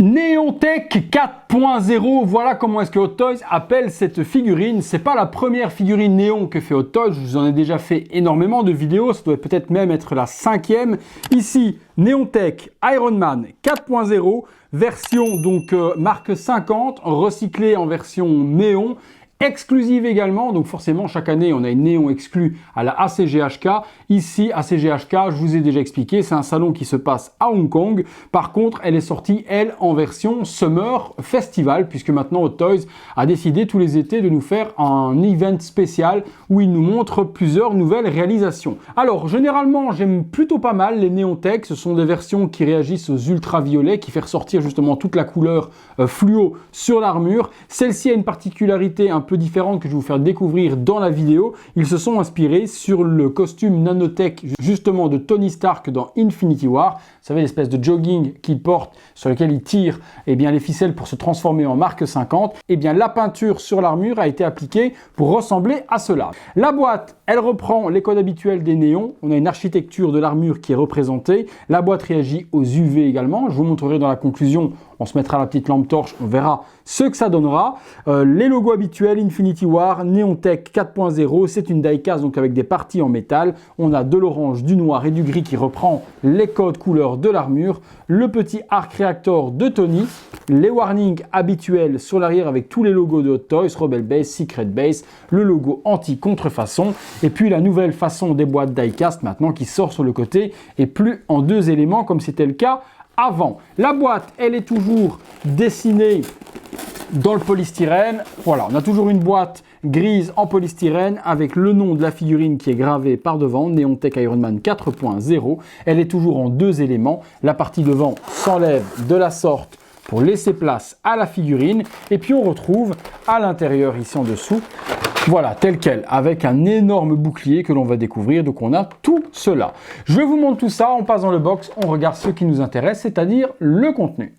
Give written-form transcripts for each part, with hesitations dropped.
Neontech 4.0, voilà comment est-ce que Hot Toys appelle cette figurine. C'est pas la première figurine néon que fait Hot Toys, je vous en ai déjà fait énormément de vidéos, ça doit peut-être même être la 5e. Ici, Neontech Iron Man 4.0, version donc marque 50, recyclée en version néon. Exclusive également, donc forcément chaque année on a une néon exclue à la ACGHK. Ici, ACGHK, je vous ai déjà expliqué, c'est un salon qui se passe à Hong Kong. Par contre, elle est sortie, elle, en version Summer Festival, puisque maintenant Hot Toys a décidé tous les étés de nous faire un event spécial où il nous montre plusieurs nouvelles réalisations. Alors, généralement, j'aime plutôt pas mal les Neontech. Ce sont des versions qui réagissent aux ultraviolets, qui fait ressortir justement toute la couleur fluo sur l'armure. Celle-ci a une particularité un peu différente que je vais vous faire découvrir dans la vidéo. Ils se sont inspirés sur le costume nanotech justement de Tony Stark dans Infinity War. Vous savez, l'espèce de jogging qu'il porte sur lequel il tire les ficelles pour se transformer en marque 50. La peinture sur l'armure a été appliquée pour ressembler à cela. La boîte, elle reprend les codes habituels des néons. On a une architecture de l'armure qui est représentée. La boîte réagit aux UV également. Je vous montrerai dans la conclusion. On se mettra la petite lampe torche, on verra ce que ça donnera. Les logos habituels, Infinity War, Neontech 4.0, c'est une die-cast donc avec des parties en métal. On a de l'orange, du noir et du gris qui reprend les codes couleurs de l'armure. Le petit arc réacteur de Tony, les warnings habituels sur l'arrière avec tous les logos de Hot Toys, Rebel Base, Secret Base, le logo anti-contrefaçon. Et puis la nouvelle façon des boîtes die-cast maintenant qui sort sur le côté et plus en 2 éléments comme c'était le cas avant. La boîte, elle est toujours dessinée dans le polystyrène. Voilà, on a toujours une boîte grise en polystyrène avec le nom de la figurine qui est gravé par devant, Neontech Iron Man 4.0. Elle est toujours en 2 éléments. La partie devant s'enlève de la sorte pour laisser place à la figurine. Et puis on retrouve à l'intérieur, ici en dessous, voilà, tel quel, avec un énorme bouclier que l'on va découvrir. Donc on a tout cela. Je vous montre tout ça, on passe dans le box, on regarde ce qui nous intéresse, c'est-à-dire le contenu.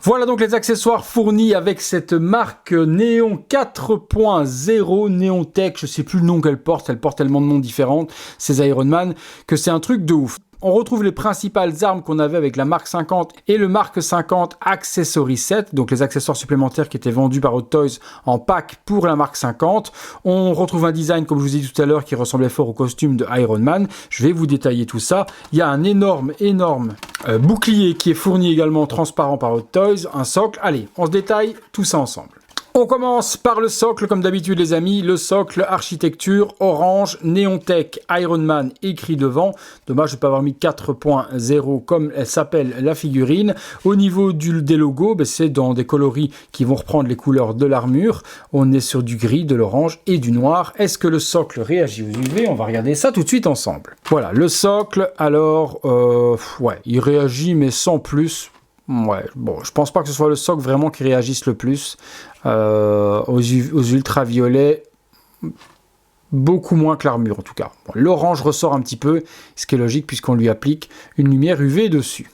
Voilà donc les accessoires fournis avec cette marque Néon 4.0 Neontech. Je ne sais plus le nom qu'elle porte tellement de noms différents, ces Iron Man, que c'est un truc de ouf. On retrouve les principales armes qu'on avait avec la marque 50 et le marque 50 Accessory Set, donc les accessoires supplémentaires qui étaient vendus par Hot Toys en pack pour la marque 50. On retrouve un design, comme je vous ai dit tout à l'heure, qui ressemblait fort au costume de Iron Man. Je vais vous détailler tout ça. Il y a un énorme bouclier qui est fourni également transparent par Hot Toys, un socle. Allez, on se détaille tout ça ensemble. On commence par le socle, comme d'habitude les amis, le socle architecture orange, Neontech Iron Man écrit devant. Dommage de ne pas avoir mis 4.0 comme elle s'appelle la figurine. Au niveau des logos, c'est dans des coloris qui vont reprendre les couleurs de l'armure. On est sur du gris, de l'orange et du noir. Est-ce que le socle réagit aux UV? On va regarder ça tout de suite ensemble. Voilà, le socle, alors, il réagit mais sans plus. Ouais, bon, je pense pas que ce soit le socle vraiment qui réagisse le plus aux ultraviolets, beaucoup moins que l'armure en tout cas. Bon, l'orange ressort un petit peu, ce qui est logique puisqu'on lui applique une lumière UV dessus.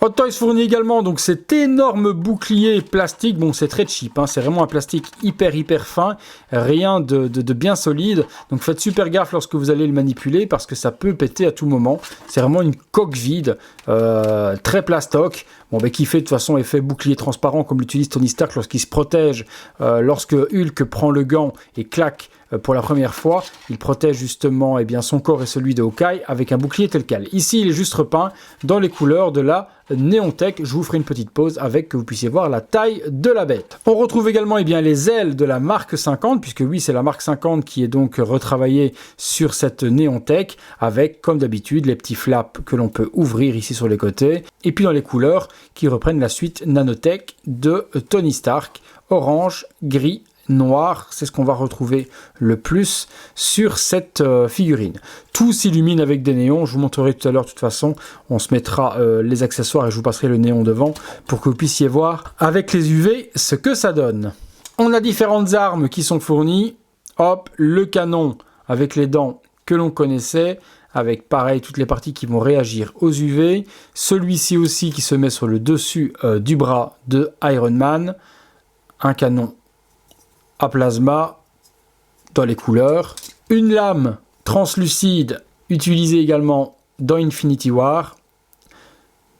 Hot Toys fournit également donc cet énorme bouclier plastique. Bon, c'est très cheap, hein, c'est vraiment un plastique hyper fin, rien de bien solide. Donc faites super gaffe lorsque vous allez le manipuler parce que ça peut péter à tout moment. C'est vraiment une coque vide, très plastoc. Bon, qui fait de toute façon effet bouclier transparent comme l'utilise Tony Stark lorsqu'il se protège, lorsque Hulk prend le gant et claque pour la première fois, il protège justement son corps et celui de Hawkeye avec un bouclier tel quel. Ici, il est juste repeint dans les couleurs de la Neontech. Je vous ferai une petite pause avec que vous puissiez voir la taille de la bête. On retrouve également les ailes de la marque 50, puisque oui, c'est la marque 50 qui est donc retravaillée sur cette Neontech, avec comme d'habitude les petits flaps que l'on peut ouvrir ici sur les côtés, et puis dans les couleurs qui reprennent la suite Nanotech de Tony Stark, orange, gris, noir, c'est ce qu'on va retrouver le plus sur cette figurine. Tout s'illumine avec des néons, je vous montrerai tout à l'heure de toute façon, on se mettra les accessoires et je vous passerai le néon devant pour que vous puissiez voir avec les UV ce que ça donne. On a différentes armes qui sont fournies, hop, le canon avec les dents que l'on connaissait, avec pareil toutes les parties qui vont réagir aux UV, celui-ci aussi qui se met sur le dessus du bras de Iron Man, un canon à plasma dans les couleurs, une lame translucide utilisée également dans Infinity War,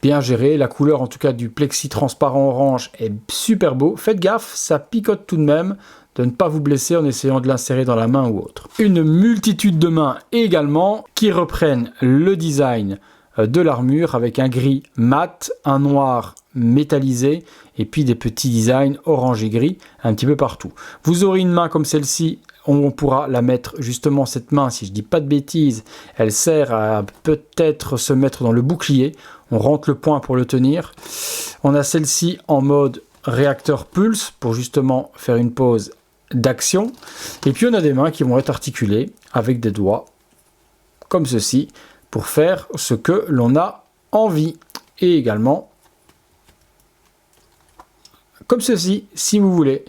bien géré. La couleur en tout cas du plexi transparent orange est super beau. Faites gaffe, ça picote tout de même, de ne pas vous blesser en essayant de l'insérer dans la main ou autre. Une multitude de mains également qui reprennent le design de l'armure avec un gris mat, un noir métallisé et puis des petits designs orange et gris un petit peu partout. Vous aurez une main comme celle-ci, on pourra la mettre justement, cette main, si je dis pas de bêtises, elle sert à peut-être se mettre dans le bouclier. On rentre le poing pour le tenir. On a celle-ci en mode réacteur pulse pour justement faire une pause d'action. Et puis on a des mains qui vont être articulées avec des doigts comme ceci pour faire ce que l'on a envie. Et également comme ceci, si vous voulez.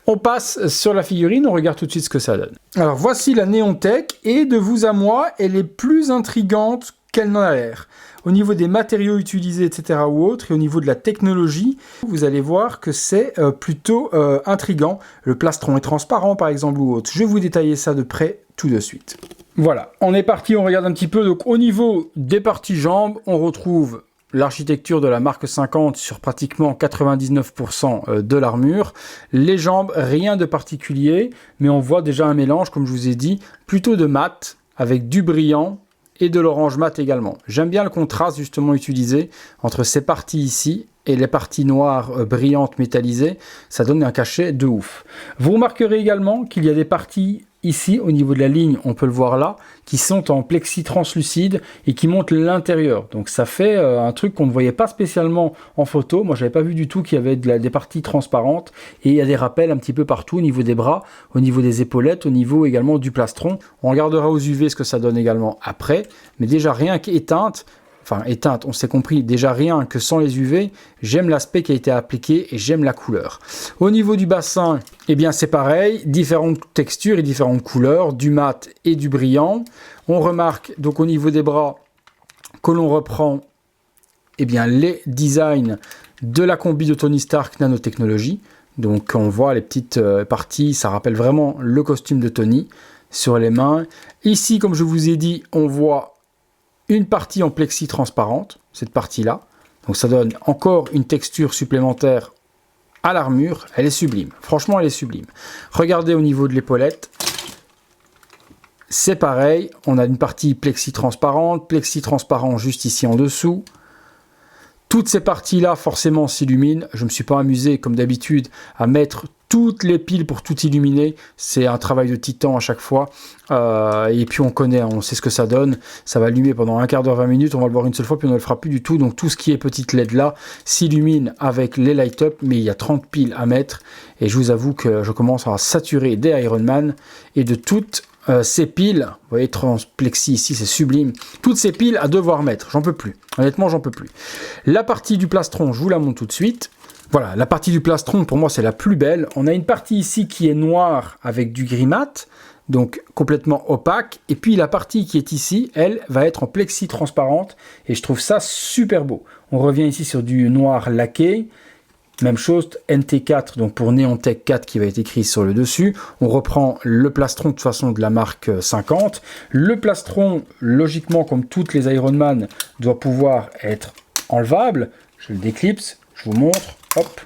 On passe sur la figurine, on regarde tout de suite ce que ça donne. Alors voici la Neontech, et de vous à moi, elle est plus intrigante qu'elle n'en a l'air. Au niveau des matériaux utilisés, etc. ou autres, et au niveau de la technologie, vous allez voir que c'est plutôt intrigant. Le plastron est transparent, par exemple, ou autre. Je vais vous détailler ça de près tout de suite. Voilà, on est parti, on regarde un petit peu. Donc au niveau des parties jambes, on retrouve l'architecture de la marque 50 sur pratiquement 99% de l'armure. Les jambes, rien de particulier, mais on voit déjà un mélange, comme je vous ai dit, plutôt de mat, avec du brillant et de l'orange mat également. J'aime bien le contraste justement utilisé entre ces parties ici et les parties noires brillantes métallisées. Ça donne un cachet de ouf. Vous remarquerez également qu'il y a des parties ici, au niveau de la ligne, on peut le voir là, qui sont en plexi translucide et qui montent l'intérieur. Donc ça fait un truc qu'on ne voyait pas spécialement en photo. Moi, j'avais pas vu du tout qu'il y avait des parties transparentes. Et il y a des rappels un petit peu partout, au niveau des bras, au niveau des épaulettes, au niveau également du plastron. On regardera aux UV ce que ça donne également après. Mais déjà, rien qu'éteinte, enfin éteinte, on s'est compris, déjà rien que sans les UV, j'aime l'aspect qui a été appliqué et j'aime la couleur. Au niveau du bassin, eh bien c'est pareil, différentes textures et différentes couleurs, du mat et du brillant. On remarque donc au niveau des bras que l'on reprend eh bien, les designs de la combi de Tony Stark Nanotechnologies. Donc on voit les petites parties, ça rappelle vraiment le costume de Tony sur les mains. Ici, comme je vous ai dit, on voit une partie en plexi transparente, cette partie-là. Donc ça donne encore une texture supplémentaire à l'armure. Elle est sublime. Franchement, elle est sublime. Regardez au niveau de l'épaulette. C'est pareil. On a une partie plexi transparent juste ici en dessous. Toutes ces parties-là, forcément, s'illuminent. Je ne me suis pas amusé, comme d'habitude, à mettre toutes les piles pour tout illuminer. C'est un travail de titan à chaque fois. Et puis on connaît, on sait ce que ça donne. Ça va allumer pendant un quart d'heure, 20 minutes. On va le voir une seule fois, puis on ne le fera plus du tout. Donc tout ce qui est petite LED là s'illumine avec les light-up. Mais il y a 30 piles à mettre. Et je vous avoue que je commence à saturer des Iron Man et de toutes ces piles. Vous voyez, transplexi ici, c'est sublime. Toutes ces piles à devoir mettre. J'en peux plus. Honnêtement, j'en peux plus. La partie du plastron, je vous la montre tout de suite. Voilà, la partie du plastron, pour moi, c'est la plus belle. On a une partie ici qui est noire avec du gris mat, donc complètement opaque. Et puis la partie qui est ici, elle, va être en plexi transparente. Et je trouve ça super beau. On revient ici sur du noir laqué. Même chose, NT4, donc pour Neontech 4 qui va être écrit sur le dessus. On reprend le plastron de toute façon de la marque 50. Le plastron, logiquement, comme toutes les Iron Man, doit pouvoir être enlevable. Je le déclipse, je vous montre. Hop,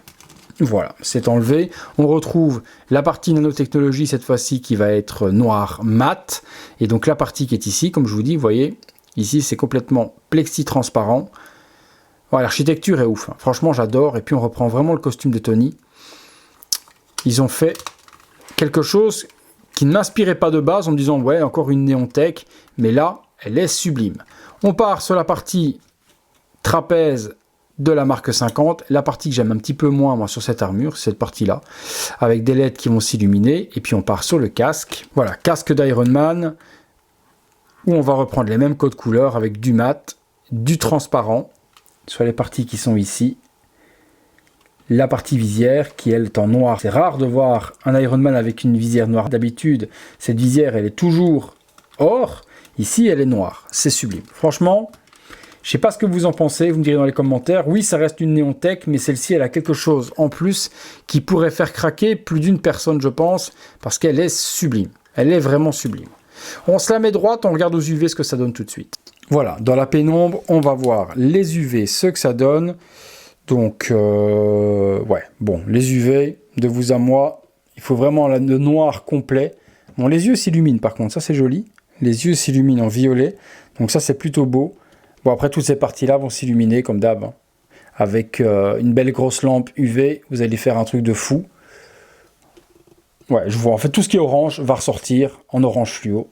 voilà, c'est enlevé. On retrouve la partie nanotechnologie cette fois-ci qui va être noir mat. Et donc la partie qui est ici, comme je vous dis, vous voyez, ici c'est complètement plexi transparent. Voilà, l'architecture est ouf. Hein. Franchement, j'adore. Et puis on reprend vraiment le costume de Tony. Ils ont fait quelque chose qui ne m'inspirait pas de base en me disant ouais, encore une Neontech. Mais là, elle est sublime. On part sur la partie trapèze de la marque 50, la partie que j'aime un petit peu moins moi sur cette armure, cette partie là, avec des LED qui vont s'illuminer, et puis on part sur le casque, voilà, casque d'Iron Man, où on va reprendre les mêmes codes couleurs avec du mat, du transparent, sur les parties qui sont ici, la partie visière qui elle est en noir. C'est rare de voir un Iron Man avec une visière noire, d'habitude cette visière elle est toujours or, ici elle est noire, c'est sublime, franchement. Je ne sais pas ce que vous en pensez, vous me direz dans les commentaires. Oui, ça reste une Neontech, mais celle-ci, elle a quelque chose en plus qui pourrait faire craquer plus d'une personne, je pense, parce qu'elle est sublime. Elle est vraiment sublime. On se la met droite, on regarde aux UV ce que ça donne tout de suite. Voilà, dans la pénombre, on va voir les UV, ce que ça donne. Donc, ouais, bon, les UV, de vous à moi, il faut vraiment le noir complet. Bon, les yeux s'illuminent par contre, ça c'est joli. Les yeux s'illuminent en violet, donc ça c'est plutôt beau. Bon, après toutes ces parties-là vont s'illuminer comme d'hab, hein. Avec une belle grosse lampe UV, vous allez faire un truc de fou. Ouais, je vois, en fait tout ce qui est orange va ressortir en orange fluo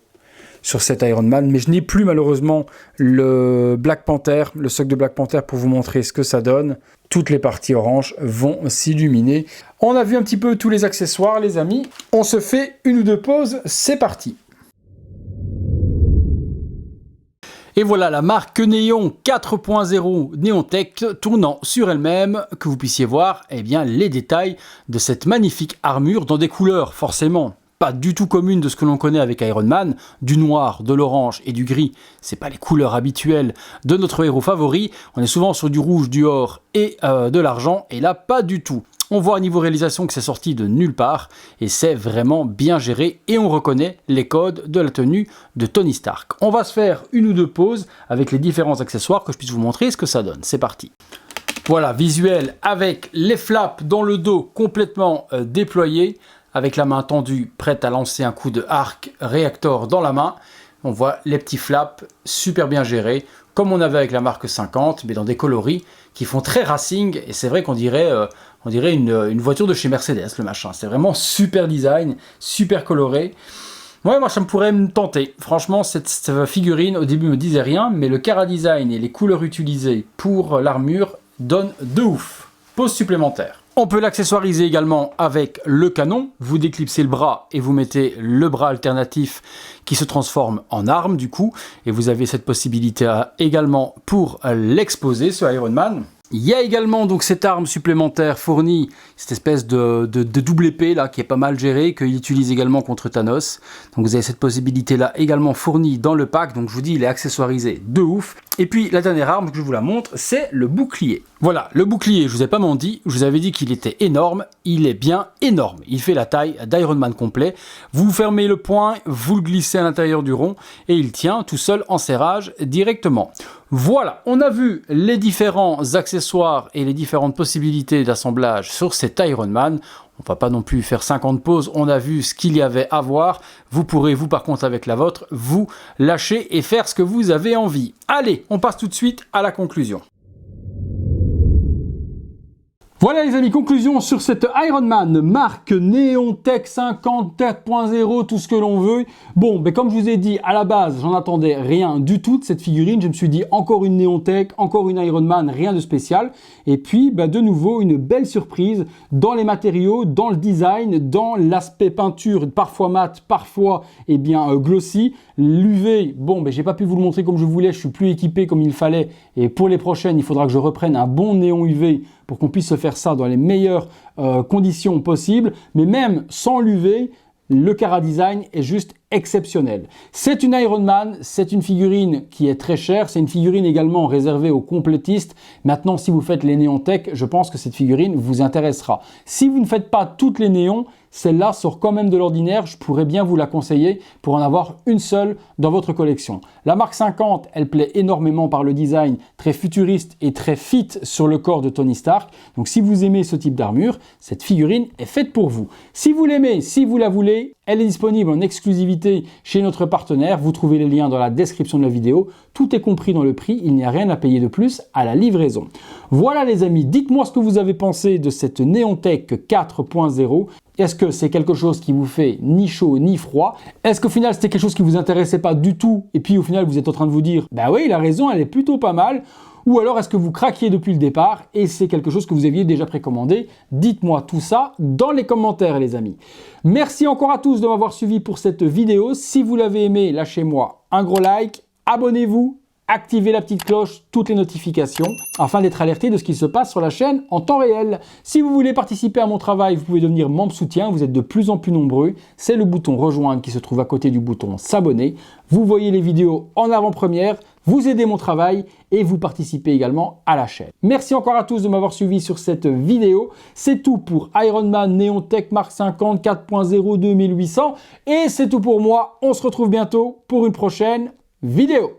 sur cet Iron Man, mais je n'ai plus malheureusement le Black Panther, le stock de Black Panther pour vous montrer ce que ça donne. Toutes les parties oranges vont s'illuminer. On a vu un petit peu tous les accessoires, les amis. On se fait une ou deux pauses, c'est parti. Et voilà la marque Néon 4.0 Neontech tournant sur elle-même, que vous puissiez voir bien, les détails de cette magnifique armure dans des couleurs forcément pas du tout communes de ce que l'on connaît avec Iron Man, du noir, de l'orange et du gris. C'est pas les couleurs habituelles de notre héros favori. On est souvent sur du rouge, du or et de l'argent, et là pas du tout. On voit au niveau réalisation que c'est sorti de nulle part et c'est vraiment bien géré et on reconnaît les codes de la tenue de Tony Stark. On va se faire une ou deux pauses avec les différents accessoires que je puisse vous montrer ce que ça donne. C'est parti. Voilà, visuel avec les flaps dans le dos complètement déployés, avec la main tendue, prête à lancer un coup de arc réacteur dans la main. On voit les petits flaps super bien gérés, comme on avait avec la marque 50, mais dans des coloris qui font très racing. Et c'est vrai qu'on dirait, une voiture de chez Mercedes, le machin. C'est vraiment super design, super coloré. Ouais, moi ça me pourrait me tenter. Franchement, cette figurine, au début, me disait rien, mais le Cara Design et les couleurs utilisées pour l'armure donnent de ouf. Pause supplémentaire. On peut l'accessoiriser également avec le canon. Vous déclipsez le bras et vous mettez le bras alternatif qui se transforme en arme du coup. Et vous avez cette possibilité également pour l'exposer, ce Iron Man. Il y a également donc cette arme supplémentaire fournie, cette espèce de double épée là qui est pas mal gérée, qu'il utilise également contre Thanos. Donc vous avez cette possibilité là également fournie dans le pack, donc je vous dis il est accessoirisé de ouf. Et puis la dernière arme que je vous la montre, c'est le bouclier. Voilà, le bouclier, je vous ai pas menti, je vous avais dit qu'il était énorme, il est bien énorme. Il fait la taille d'Iron Man complet. Vous fermez le poing, vous le glissez à l'intérieur du rond et il tient tout seul en serrage directement. Voilà, on a vu les différents accessoires et les différentes possibilités d'assemblage sur cet Iron Man. On va pas non plus faire 50 pauses, on a vu ce qu'il y avait à voir. Vous pourrez, vous par contre avec la vôtre, vous lâcher et faire ce que vous avez envie. Allez, on passe tout de suite à la conclusion. Voilà les amis, conclusion sur cette Iron Man, marque Neontech 54.0, tout ce que l'on veut. Bon, ben comme je vous ai dit, à la base, j'en attendais rien du tout de cette figurine. Je me suis dit, encore une Neontech, encore une Iron Man, rien de spécial. Et puis, ben, de nouveau, une belle surprise dans les matériaux, dans le design, dans l'aspect peinture, parfois mat, parfois glossy. L'UV, bon, ben, j'ai pas pu vous le montrer comme je voulais, je suis plus équipé comme il fallait. Et pour les prochaines, il faudra que je reprenne un bon néon UV pour qu'on puisse se faire ça dans les meilleures conditions possibles. Mais même sans l'UV, le Cara Design est juste exceptionnel. C'est une Iron Man, c'est une figurine qui est très chère, c'est une figurine également réservée aux complétistes. Maintenant, si vous faites les Neontech, je pense que cette figurine vous intéressera. Si vous ne faites pas toutes les néons, celle-là sort quand même de l'ordinaire, je pourrais bien vous la conseiller pour en avoir une seule dans votre collection. La marque 50, elle plaît énormément par le design très futuriste et très fit sur le corps de Tony Stark. Donc si vous aimez ce type d'armure, cette figurine est faite pour vous. Si vous l'aimez, si vous la voulez, elle est disponible en exclusivité chez notre partenaire. Vous trouvez les liens dans la description de la vidéo. Tout est compris dans le prix, il n'y a rien à payer de plus à la livraison. Voilà les amis, dites-moi ce que vous avez pensé de cette Neontech 4.0. Est-ce que c'est quelque chose qui vous fait ni chaud ni froid? Est-ce qu'au final c'était quelque chose qui vous intéressait pas du tout et puis au final vous êtes en train de vous dire bah oui il a raison, elle est plutôt pas mal? Ou alors est-ce que vous craquiez depuis le départ et c'est quelque chose que vous aviez déjà précommandé? Dites-moi tout ça dans les commentaires les amis. Merci encore à tous de m'avoir suivi pour cette vidéo. Si vous l'avez aimé, lâchez-moi un gros like, abonnez-vous, activez la petite cloche, toutes les notifications, afin d'être alerté de ce qui se passe sur la chaîne en temps réel. Si vous voulez participer à mon travail, vous pouvez devenir membre soutien, vous êtes de plus en plus nombreux. C'est le bouton rejoindre qui se trouve à côté du bouton s'abonner. Vous voyez les vidéos en avant-première, vous aidez mon travail et vous participez également à la chaîne. Merci encore à tous de m'avoir suivi sur cette vidéo. C'est tout pour Iron Man Neontech Mark 50 4.0 2800 et c'est tout pour moi. On se retrouve bientôt pour une prochaine vidéo.